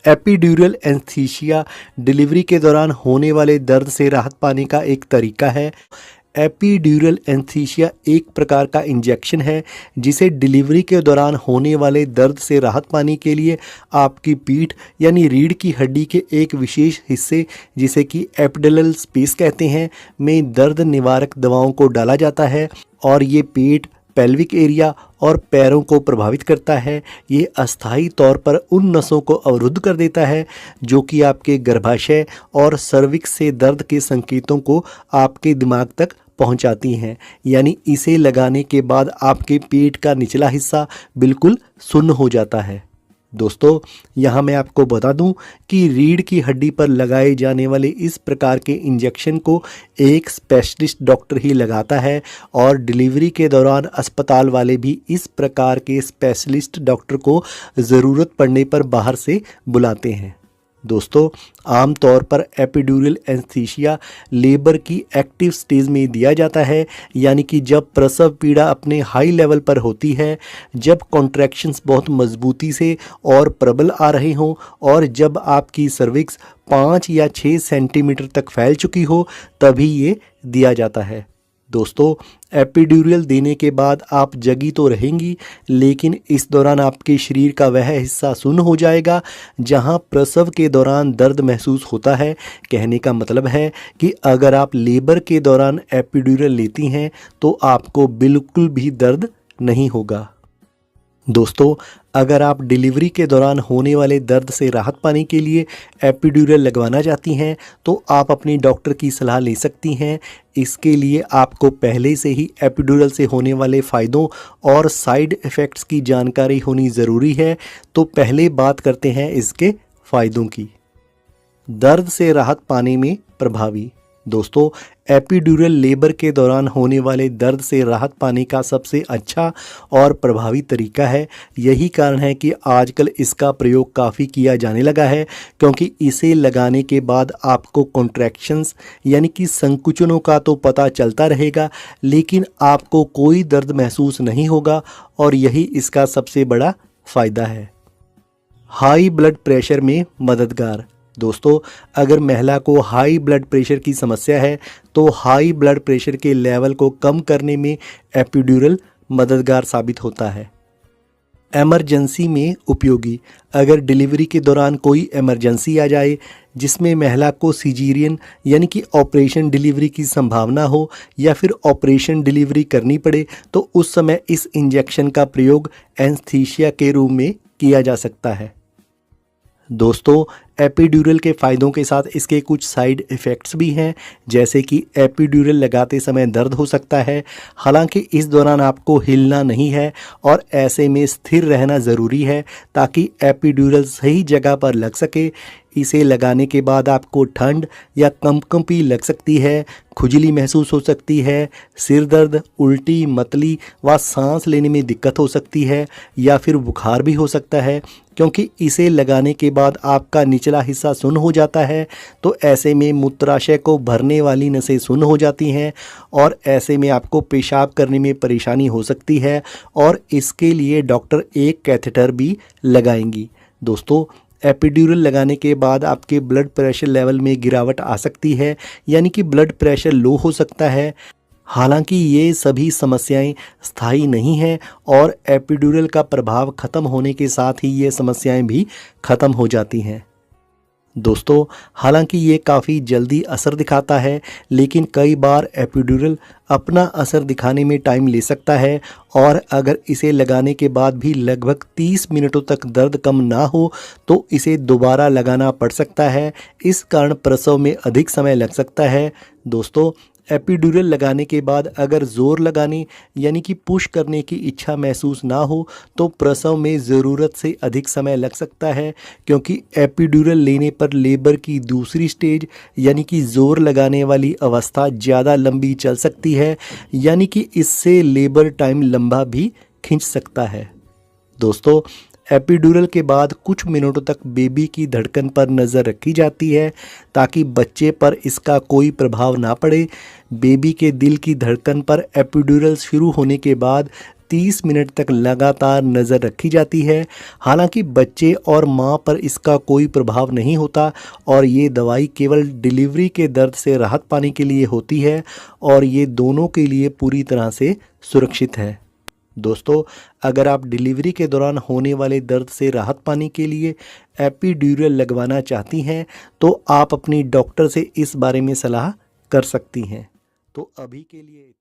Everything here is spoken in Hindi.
एपिड्यूरल एनेस्थीसिया डिलीवरी के दौरान होने वाले दर्द से राहत पाने का एक तरीका है। एपिड्यूरल एनेस्थीसिया एक प्रकार का इंजेक्शन है जिसे डिलीवरी के दौरान होने वाले दर्द से राहत पाने के लिए आपकी पीठ यानी रीढ़ की हड्डी के एक विशेष हिस्से, जिसे कि एपिड्यूरल स्पेस कहते हैं, में दर्द निवारक दवाओं को डाला जाता है और ये पेट, पेल्विक एरिया और पैरों को प्रभावित करता है। ये अस्थायी तौर पर उन नसों को अवरुद्ध कर देता है जो कि आपके गर्भाशय और सर्विक्स से दर्द के संकेतों को आपके दिमाग तक पहुंचाती हैं। यानी इसे लगाने के बाद आपके पेट का निचला हिस्सा बिल्कुल सुन्न हो जाता है। दोस्तों, यहाँ मैं आपको बता दूं कि रीढ़ की हड्डी पर लगाए जाने वाले इस प्रकार के इंजेक्शन को एक स्पेशलिस्ट डॉक्टर ही लगाता है और डिलीवरी के दौरान अस्पताल वाले भी इस प्रकार के स्पेशलिस्ट डॉक्टर को ज़रूरत पड़ने पर बाहर से बुलाते हैं। दोस्तों, आमतौर पर एपिड्यूरल एनेस्थीसिया लेबर की एक्टिव स्टेज में दिया जाता है, यानी कि जब प्रसव पीड़ा अपने हाई लेवल पर होती है, जब कॉन्ट्रैक्शंस बहुत मजबूती से और प्रबल आ रहे हों और जब आपकी सर्विक्स 5 या 6 सेंटीमीटर तक फैल चुकी हो, तभी ये दिया जाता है। दोस्तों, एपिड्यूरल देने के बाद आप जगी तो रहेंगी, लेकिन इस दौरान आपके शरीर का वह हिस्सा सुन्न हो जाएगा जहां प्रसव के दौरान दर्द महसूस होता है। कहने का मतलब है कि अगर आप लेबर के दौरान एपिड्यूरल लेती हैं तो आपको बिल्कुल भी दर्द नहीं होगा। दोस्तों, अगर आप डिलीवरी के दौरान होने वाले दर्द से राहत पाने के लिए एपिड्यूरल लगवाना चाहती हैं तो आप अपनी डॉक्टर की सलाह ले सकती हैं। इसके लिए आपको पहले से ही एपिड्यूरल से होने वाले फ़ायदों और साइड इफ़ेक्ट्स की जानकारी होनी ज़रूरी है। तो पहले बात करते हैं इसके फ़ायदों की। दर्द से राहत पाने में प्रभावी। दोस्तों, एपिड्यूरल लेबर के दौरान होने वाले दर्द से राहत पाने का सबसे अच्छा और प्रभावी तरीका है। यही कारण है कि आजकल इसका प्रयोग काफ़ी किया जाने लगा है, क्योंकि इसे लगाने के बाद आपको कॉन्ट्रैक्शंस यानी कि संकुचनों का तो पता चलता रहेगा, लेकिन आपको कोई दर्द महसूस नहीं होगा और यही इसका सबसे बड़ा फ़ायदा है। हाई ब्लड प्रेशर में मददगार। दोस्तों, अगर महिला को हाई ब्लड प्रेशर की समस्या है तो हाई ब्लड प्रेशर के लेवल को कम करने में एपिड्यूरल मददगार साबित होता है। इमरजेंसी में उपयोगी। अगर डिलीवरी के दौरान कोई इमरजेंसी आ जाए जिसमें महिला को सिजेरियन यानी कि ऑपरेशन डिलीवरी की संभावना हो या फिर ऑपरेशन डिलीवरी करनी पड़े, तो उस समय इस इंजेक्शन का प्रयोग एनेस्थीसिया के रूप में किया जा सकता है। दोस्तों, एपिड्यूरल के फ़ायदों के साथ इसके कुछ साइड इफ़ेक्ट्स भी हैं, जैसे कि एपिड्यूरल लगाते समय दर्द हो सकता है। हालांकि इस दौरान आपको हिलना नहीं है और ऐसे में स्थिर रहना ज़रूरी है ताकि एपिड्यूरल सही जगह पर लग सके। इसे लगाने के बाद आपको ठंड या कंपकंपी लग सकती है, खुजली महसूस हो सकती है, सिर दर्द, उल्टी, मतली व सांस लेने में दिक्कत हो सकती है या फिर बुखार भी हो सकता है। क्योंकि इसे लगाने के बाद आपका निचला हिस्सा सुन्न हो जाता है, तो ऐसे में मूत्राशय को भरने वाली नसें सुन्न हो जाती हैं और ऐसे में आपको पेशाब करने में परेशानी हो सकती है और इसके लिए डॉक्टर एक कैथेटर भी लगाएंगी। दोस्तों, एपिड्यूरल लगाने के बाद आपके ब्लड प्रेशर लेवल में गिरावट आ सकती है, यानी कि ब्लड प्रेशर लो हो सकता है। हालांकि ये सभी समस्याएं स्थायी नहीं हैं और एपिड्यूरल का प्रभाव खत्म होने के साथ ही ये समस्याएं भी खत्म हो जाती हैं। दोस्तों, हालांकि ये काफ़ी जल्दी असर दिखाता है, लेकिन कई बार एपिड्यूरल अपना असर दिखाने में टाइम ले सकता है और अगर इसे लगाने के बाद भी लगभग 30 मिनटों तक दर्द कम ना हो तो इसे दोबारा लगाना पड़ सकता है। इस कारण प्रसव में अधिक समय लग सकता है। दोस्तों, एपिड्यूरल लगाने के बाद अगर ज़ोर लगाने यानी कि पुश करने की इच्छा महसूस ना हो तो प्रसव में ज़रूरत से अधिक समय लग सकता है, क्योंकि एपिड्यूरल लेने पर लेबर की दूसरी स्टेज यानी कि ज़ोर लगाने वाली अवस्था ज़्यादा लंबी चल सकती है, यानी कि इससे लेबर टाइम लंबा भी खिंच सकता है। दोस्तों, एपिड्यूरल के बाद कुछ मिनटों तक बेबी की धड़कन पर नज़र रखी जाती है ताकि बच्चे पर इसका कोई प्रभाव ना पड़े। बेबी के दिल की धड़कन पर एपिड्यूरल शुरू होने के बाद 30 मिनट तक लगातार नज़र रखी जाती है। हालांकि बच्चे और मां पर इसका कोई प्रभाव नहीं होता और ये दवाई केवल डिलीवरी के दर्द से राहत पाने के लिए होती है और ये दोनों के लिए पूरी तरह से सुरक्षित है। दोस्तों, अगर आप डिलीवरी के दौरान होने वाले दर्द से राहत पाने के लिए एपिड्यूरल लगवाना चाहती हैं तो आप अपनी डॉक्टर से इस बारे में सलाह कर सकती हैं। तो अभी के लिए